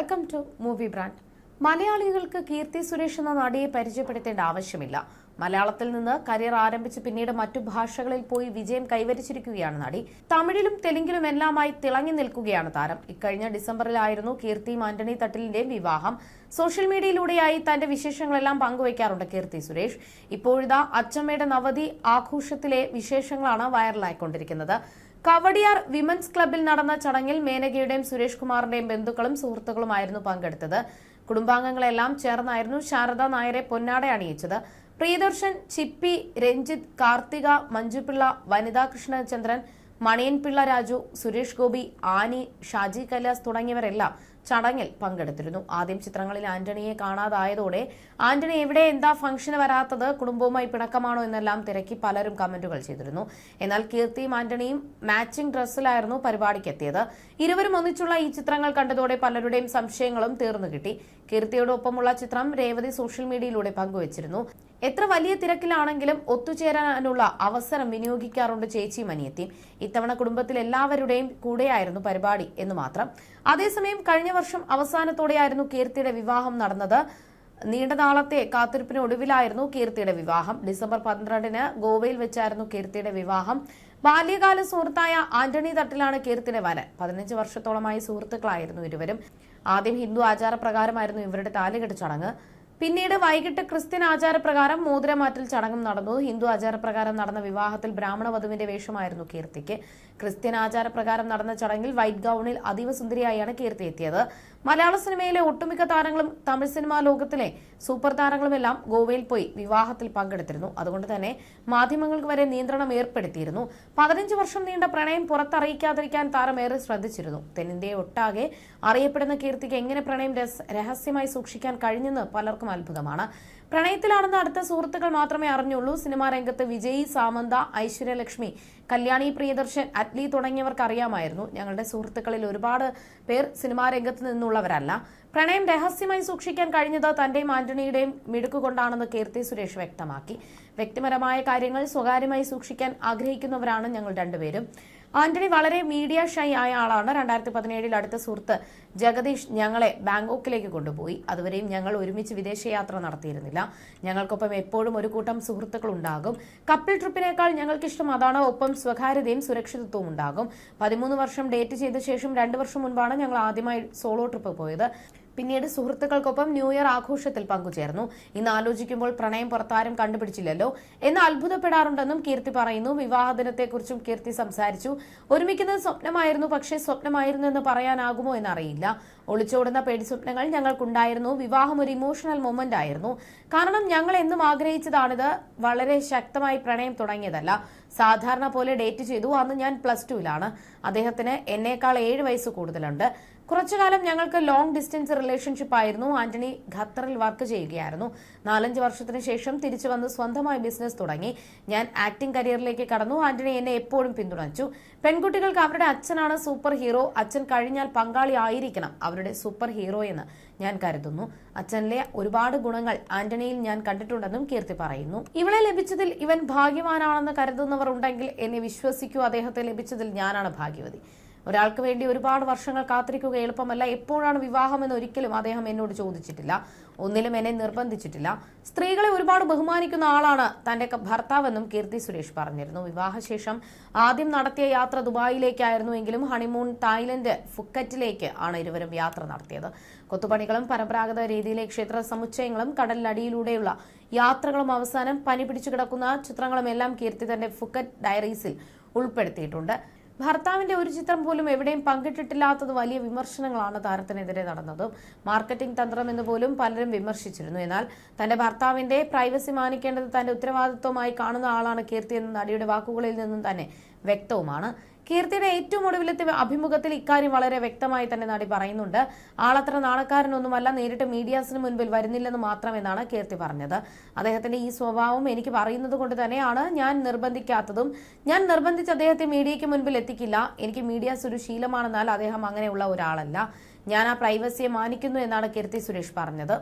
Welcome to movie brand. മലയാളികൾക്ക് കീർത്തി സുരേഷ് എന്ന നടിയെ പരിചയപ്പെടുത്തേണ്ട ആവശ്യമില്ല. മലയാളത്തിൽ നിന്ന് കരിയർ ആരംഭിച്ച് പിന്നീട് മറ്റു ഭാഷകളിൽ പോയി വിജയം കൈവരിച്ചിരിക്കുകയാണ് നടി. തമിഴിലും തെലുങ്കിലും എല്ലാമായി തിളങ്ങി നിൽക്കുകയാണ് താരം. ഇക്കഴിഞ്ഞ ഡിസംബറിലായിരുന്നു കീർത്തിയും ആന്റണി തട്ടിലിന്റെയും വിവാഹം. സോഷ്യൽ മീഡിയയിലൂടെയായി തന്റെ വിശേഷങ്ങളെല്ലാം പങ്കുവയ്ക്കാറുണ്ട് കീർത്തി സുരേഷ്. ഇപ്പോഴിതാ അച്ചമ്മയുടെ നവതി ആഘോഷത്തിലെ വിശേഷങ്ങളാണ് വൈറലായിക്കൊണ്ടിരിക്കുന്നത്. കവടിയാർ വിമൻസ് ക്ലബിൽ നടന്ന ചടങ്ങിൽ മേനകയുടെയും സുരേഷ് കുമാറിന്റെയും ബന്ധുക്കളും സുഹൃത്തുക്കളുമായിരുന്നു പങ്കെടുത്തത്. കുടുംബാംഗങ്ങളെല്ലാം ചേർന്നായിരുന്നു ശാരദ നായരെ പൊന്നാട അണിയിച്ചത്. പ്രിയദർശൻ, ചിപ്പി, രഞ്ജിത്ത്, കാർത്തിക, മഞ്ജുപിള്ള, വനിതാ കൃഷ്ണചന്ദ്രൻ, മണിയൻപിള്ള രാജു, സുരേഷ് ഗോപി, ആനി, ഷാജി കൈലാസ് തുടങ്ങിയവരെല്ലാം ചടങ്ങിൽ പങ്കെടുത്തിരുന്നു. ആദ്യം ചിത്രങ്ങളിൽ ആന്റണിയെ കാണാതായതോടെ ആന്റണി എവിടെ, എന്താ ഫംഗ്ഷന് വരാത്തത്, കുടുംബവുമായി പിണക്കമാണോ എന്നെല്ലാം തിരക്കി പലരും കമന്റുകൾ ചെയ്തിരുന്നു. എന്നാൽ കീർത്തിയും ആന്റണിയും മാച്ചിംഗ് ഡ്രസ്സിലായിരുന്നു പരിപാടിക്കെത്തിയത്. ഇരുവരും ഒന്നിച്ചുള്ള ഈ ചിത്രങ്ങൾ കണ്ടതോടെ പലരുടെയും സംശയങ്ങളും തീർന്നു കിട്ടി. കീർത്തിയോടൊപ്പമുള്ള ചിത്രം രേവതി സോഷ്യൽ മീഡിയയിലൂടെ പങ്കുവച്ചിരുന്നു. എത്ര വലിയ തിരക്കിലാണെങ്കിലും ഒത്തുചേരാനുള്ള അവസരം വിനിയോഗിക്കാറുണ്ട് ചേച്ചിയും അനിയത്തിയും. ഇത്തവണ കുടുംബത്തിൽ എല്ലാവരുടെയും കൂടെയായിരുന്നു പരിപാടി എന്ന് മാത്രം. അതേസമയം കഴിഞ്ഞ വർഷം അവസാനത്തോടെയായിരുന്നു കീർത്തിയുടെ വിവാഹം നടന്നത്. നീണ്ട നാളത്തെ കാത്തിരിപ്പിന് ഒടുവിലായിരുന്നു കീർത്തിയുടെ വിവാഹം. ഡിസംബർ 12-ന് ഗോവയിൽ വെച്ചായിരുന്നു കീർത്തിയുടെ വിവാഹം. ബാല്യകാല സുഹൃത്തായ ആന്റണി തട്ടിലാണ് കീർത്തിയുടെ വരൻ. 15 വർഷത്തോളമായി സുഹൃത്തുക്കളായിരുന്നു ഇരുവരും. ആദ്യം ഹിന്ദു ആചാരപ്രകാരമായിരുന്നു ഇവരുടെ താലികെട്ട് ചടങ്ങ്. പിന്നീട് വൈകിട്ട് ക്രിസ്ത്യൻ ആചാരപ്രകാരം മോതിരമാറ്റൽ ചടങ്ങും നടന്നു. ഹിന്ദു ആചാരപ്രകാരം നടന്ന വിവാഹത്തിൽ ബ്രാഹ്മണ വധുവിന്റെ വേഷമായിരുന്നു കീർത്തിക്ക്. ക്രിസ്ത്യൻ ആചാരപ്രകാരം നടന്ന ചടങ്ങിൽ വൈറ്റ് ഗൌണിൽ അതീവ സുന്ദരിയായാണ് കീർത്തി എത്തിയത്. മലയാള സിനിമയിലെ ഒട്ടുമിക്ക താരങ്ങളും തമിഴ് സിനിമാ ലോകത്തിലെ സൂപ്പർ താരങ്ങളുമെല്ലാം ഗോവയിൽ പോയി വിവാഹത്തിൽ പങ്കെടുത്തിരുന്നു. അതുകൊണ്ട് തന്നെ മാധ്യമങ്ങൾക്ക് വരെ നിയന്ത്രണം ഏർപ്പെടുത്തിയിരുന്നു. 15 വർഷം നീണ്ട പ്രണയം പുറത്തറിയിക്കാതിരിക്കാൻ താരം ഏറെ ശ്രദ്ധിച്ചിരുന്നു. തെന്നിന്ത്യയെ ഒട്ടാകെ അറിയപ്പെടുന്ന കീർത്തിക്ക് എങ്ങനെ പ്രണയം രഹസ്യമായി സൂക്ഷിക്കാൻ കഴിഞ്ഞെന്ന് പലർക്കും അത്ഭുതമാണ്. പ്രണയത്തിലാണെന്ന് അടുത്ത സുഹൃത്തുക്കൾ മാത്രമേ അറിഞ്ഞുള്ളൂ. സിനിമാ രംഗത്ത് വിജയ്, സാമന്ത, ഐശ്വര്യലക്ഷ്മി, കല്യാണി പ്രിയദർശൻ, അറ്റ്ലി തുടങ്ങിയവർക്ക് അറിയാമായിരുന്നു. ഞങ്ങളുടെ സുഹൃത്തുക്കളിൽ ഒരുപാട് പേർ സിനിമാ രംഗത്ത് നിന്നുള്ളവരല്ല. പ്രണയം രഹസ്യമായി സൂക്ഷിക്കാൻ കഴിഞ്ഞത് തന്റെയും ആന്റണിയുടെയും മിടുക്കുകൊണ്ടാണെന്ന് കീർത്തി സുരേഷ് വ്യക്തമാക്കി. വ്യക്തിപരമായ കാര്യങ്ങൾ സ്വകാര്യമായി സൂക്ഷിക്കാൻ ആഗ്രഹിക്കുന്നവരാണ് ഞങ്ങൾ രണ്ടുപേരും. ആന്റണി വളരെ മീഡിയ ഷൈ ആയ ആളാണ്. 2017 അടുത്ത സുഹൃത്ത് ജഗദീഷ് ഞങ്ങളെ ബാങ്കോക്കിലേക്ക് കൊണ്ടുപോയി. അതുവരെയും ഞങ്ങൾ ഒരുമിച്ച് വിദേശയാത്ര നടത്തിയിരുന്നില്ല. ഞങ്ങൾക്കൊപ്പം എപ്പോഴും ഒരു കൂട്ടം സുഹൃത്തുക്കൾ ഉണ്ടാകും. കപ്പിൾ ട്രിപ്പിനേക്കാൾ ഞങ്ങൾക്കിഷ്ടം അതാണ്. ഒപ്പം സ്വകാര്യതയും സുരക്ഷിതത്വവും ഉണ്ടാകും. 13 വർഷം ഡേറ്റ് ചെയ്ത ശേഷം 2 വർഷം മുൻപാണ് ഞങ്ങൾ ആദ്യമായി സോളോ ട്രിപ്പ് പോയത്. പിന്നീട് സുഹൃത്തുക്കൾക്കൊപ്പം ന്യൂ ഇയർ ആഘോഷത്തിൽ പങ്കുചേർന്നു. ഇന്ന് ആലോചിക്കുമ്പോൾ പ്രണയം പുറത്താരും കണ്ടുപിടിച്ചില്ലല്ലോ എന്ന് അത്ഭുതപ്പെടാറുണ്ടെന്നും കീർത്തി പറയുന്നു. വിവാഹദിനത്തെക്കുറിച്ചും കീർത്തി സംസാരിച്ചു. ഒരുമിക്കുന്നത് സ്വപ്നമായിരുന്നു, പക്ഷേ സ്വപ്നമായിരുന്നു എന്ന് പറയാനാകുമോ എന്നറിയില്ല. ഒളിച്ചോടുന്ന പേടി സ്വപ്നങ്ങൾ ഞങ്ങൾക്കുണ്ടായിരുന്നു. വിവാഹം ഒരു ഇമോഷണൽ മൊമെന്റ് ആയിരുന്നു. കാരണം ഞങ്ങൾ എന്നും ആഗ്രഹിച്ചതാണിത്. വളരെ ശക്തമായി പ്രണയം തുടങ്ങിയതല്ല. സാധാരണ പോലെ ഡേറ്റ് ചെയ്തു. അന്ന് ഞാൻ +2-ലാണ്. അദ്ദേഹത്തിന് എന്നേക്കാൾ 7 വയസ്സ് കൂടുതലുണ്ട്. കുറച്ചുകാലം ഞങ്ങൾക്ക് ലോങ് ഡിസ്റ്റൻസ് റിലേഷൻഷിപ്പ് ആയിരുന്നു. ആന്റണി ഖത്തറിൽ വർക്ക് ചെയ്യുകയായിരുന്നു. 4-5 വർഷത്തിന് ശേഷം തിരിച്ചു വന്ന് സ്വന്തമായി ബിസിനസ് തുടങ്ങി. ഞാൻ ആക്ടിംഗ് കരിയറിലേക്ക് കടന്നു. ആന്റണി എന്നെ എപ്പോഴും പിന്തുണച്ചു. പെൺകുട്ടികൾക്ക് അവരുടെ അച്ഛനാണ് സൂപ്പർ ഹീറോ. അച്ഛൻ കഴിഞ്ഞാൽ പങ്കാളി ആയിരിക്കണം അവരുടെ സൂപ്പർ ഹീറോ എന്ന് ഞാൻ കരുതുന്നു. അച്ഛനിലെ ഒരുപാട് ഗുണങ്ങൾ ആന്റണിയിൽ ഞാൻ കണ്ടിട്ടുണ്ടെന്നും കീർത്തി പറയുന്നു. ഇവളെ ലഭിച്ചതിൽ ഇവൻ ഭാഗ്യവാനാണെന്ന് കരുതുന്നവർ ഉണ്ടെങ്കിൽ എന്നെ വിശ്വസിക്കൂ. അദ്ദേഹത്തെ ലഭിച്ചതിൽ ഞാനാണ് ഭാഗ്യവതി. ഒരാൾക്ക് വേണ്ടി ഒരുപാട് വർഷങ്ങൾ കാത്തിരിക്കുക എളുപ്പമല്ല. എപ്പോഴാണ് വിവാഹമെന്ന് ഒരിക്കലും അദ്ദേഹം എന്നോട് ചോദിച്ചിട്ടില്ല. ഒന്നിലും എന്നെ നിർബന്ധിച്ചിട്ടില്ല. സ്ത്രീകളെ ഒരുപാട് ബഹുമാനിക്കുന്ന ആളാണ് തന്റെ ഭർത്താവെന്നും കീർത്തി സുരേഷ് പറഞ്ഞിരുന്നു. വിവാഹശേഷം ആദ്യം നടത്തിയ യാത്ര ദുബായിലേക്കായിരുന്നു. എങ്കിലും ഹണിമൂൺ തായ്ലൻഡ് ഫുക്കറ്റിലേക്ക് ആണ് ഇരുവരും യാത്ര നടത്തിയത്. കൊത്തുപണികളും പരമ്പരാഗത രീതിയിലെ ക്ഷേത്ര സമുച്ചയങ്ങളും കടലിനടിയിലൂടെയുള്ള യാത്രകളും അവസാനം പനി പിടിച്ചു കിടക്കുന്ന ചിത്രങ്ങളും എല്ലാം കീർത്തി തന്റെ ഫുക്കറ്റ് ഡയറീസിൽ ഉൾപ്പെടുത്തിയിട്ടുണ്ട്. ഭർത്താവിന്റെ ഒരു ചിത്രം പോലും എവിടെയും പങ്കിട്ടിട്ടില്ലാത്തത് വലിയ വിമർശനങ്ങളാണ് താരത്തിനെതിരെ നടന്നത്. മാർക്കറ്റിംഗ് തന്ത്രം എന്ന് പോലും പലരും വിമർശിച്ചിരുന്നു. എന്നാൽ തന്റെ ഭർത്താവിന്റെ പ്രൈവസി മാനിക്കേണ്ടത് തന്റെ ഉത്തരവാദിത്വമായി കാണുന്ന ആളാണ് കീർത്തി എന്ന നടിയുടെ വാക്കുകളിൽ നിന്നും തന്നെ വ്യക്തവുമാണ്. കീർത്തിയുടെ ഏറ്റവും ഒടുവിലത്തെ അഭിമുഖത്തിൽ ഇക്കാര്യം വളരെ വ്യക്തമായി തന്നെ നടി പറയുന്നുണ്ട്. ആളത്ര നാണക്കാരനൊന്നുമല്ല, നേരിട്ട് മീഡിയാസിന് മുൻപിൽ വരുന്നില്ലെന്ന് മാത്രമെന്നാണ് കീർത്തി പറഞ്ഞത്. അദ്ദേഹത്തിന്റെ ഈ സ്വഭാവം എനിക്ക് പറയുന്നത് കൊണ്ട് തന്നെയാണ് ഞാൻ നിർബന്ധിക്കാത്തതും. ഞാൻ നിർബന്ധിച്ച് അദ്ദേഹത്തെ മീഡിയയ്ക്ക് മുൻപിൽ എത്തിക്കില്ല. എനിക്ക് മീഡിയാസ് ഒരു ശീലമാണെന്നാൽ അദ്ദേഹം അങ്ങനെയുള്ള ഒരാളല്ല. ഞാൻ ആ പ്രൈവസിയെ മാനിക്കുന്നു എന്നാണ് കീർത്തി സുരേഷ് പറഞ്ഞത്.